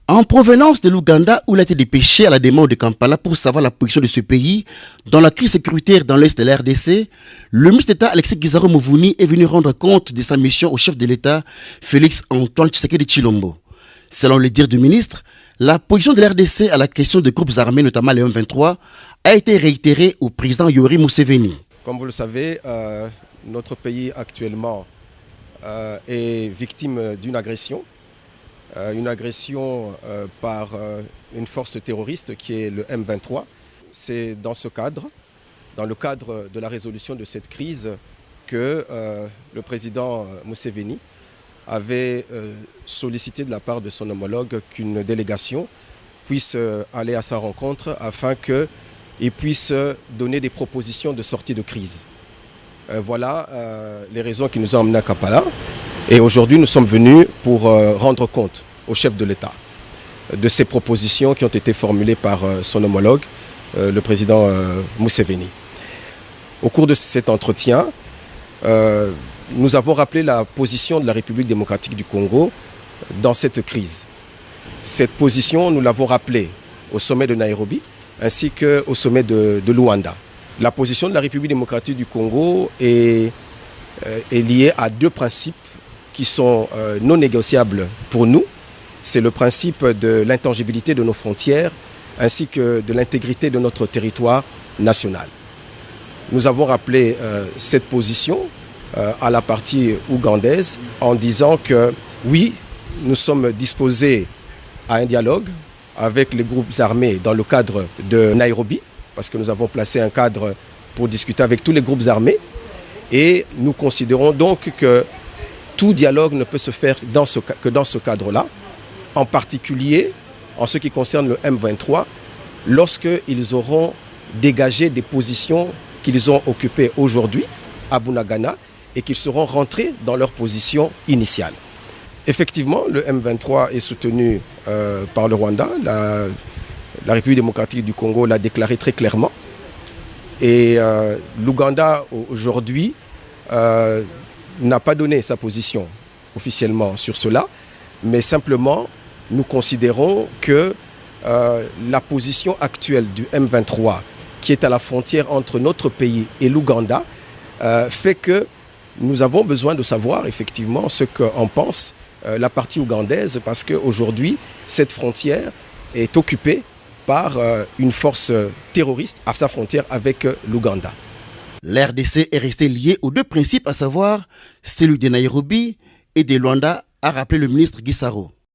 En provenance de l'Ouganda, où il a été dépêché à la demande de Kampala pour savoir la position de ce pays dans la crise sécuritaire dans l'est de la RDC, le ministre d'État Alexis Guizaro Muvunyi est venu rendre compte de sa mission au chef de l'État, Félix Antoine Tshisekedi Tshilombo. Selon les dires du ministre, la position de la RDC à la question des groupes armés, notamment les M23, a été réitérée au président Yoweri Museveni. Comme vous le savez, notre pays actuellement est victime d'une agression. Par une force terroriste qui est le M23. C'est dans le cadre de la résolution de cette crise que le président Museveni avait sollicité de la part de son homologue qu'une délégation puisse aller à sa rencontre afin qu'il puisse donner des propositions de sortie de crise. Voilà les raisons qui nous ont emmenés à Kampala. Et aujourd'hui, nous sommes venus pour rendre compte au chef de l'État de ces propositions qui ont été formulées par son homologue, le président Museveni. Au cours de cet entretien, nous avons rappelé la position de la République démocratique du Congo dans cette crise. Cette position, nous l'avons rappelée au sommet de Nairobi ainsi qu'au sommet de Luanda. La position de la République démocratique du Congo est liée à deux principes qui sont non négociables pour nous. C'est le principe de l'intangibilité de nos frontières ainsi que de l'intégrité de notre territoire national. Nous avons rappelé cette position à la partie ougandaise en disant que oui, nous sommes disposés à un dialogue avec les groupes armés dans le cadre de Nairobi, parce que nous avons placé un cadre pour discuter avec tous les groupes armés et nous considérons donc que tout dialogue ne peut se faire que dans ce cadre-là, en particulier en ce qui concerne le M23, lorsqu'ils auront dégagé des positions qu'ils ont occupées aujourd'hui à Bunagana et qu'ils seront rentrés dans leur position initiale. Effectivement, le M23 est soutenu par le Rwanda. La République démocratique du Congo l'a déclaré très clairement. Et l'Ouganda, aujourd'hui, n'a pas donné sa position officiellement sur cela, mais simplement nous considérons que la position actuelle du M23, qui est à la frontière entre notre pays et l'Ouganda, fait que nous avons besoin de savoir effectivement ce qu'en pense la partie ougandaise, parce qu'aujourd'hui, cette frontière est occupée par une force terroriste à sa frontière avec l'Ouganda. L'RDC est restée liée aux deux principes, à savoir celui de Nairobi et de Luanda, a rappelé le ministre Guizaro.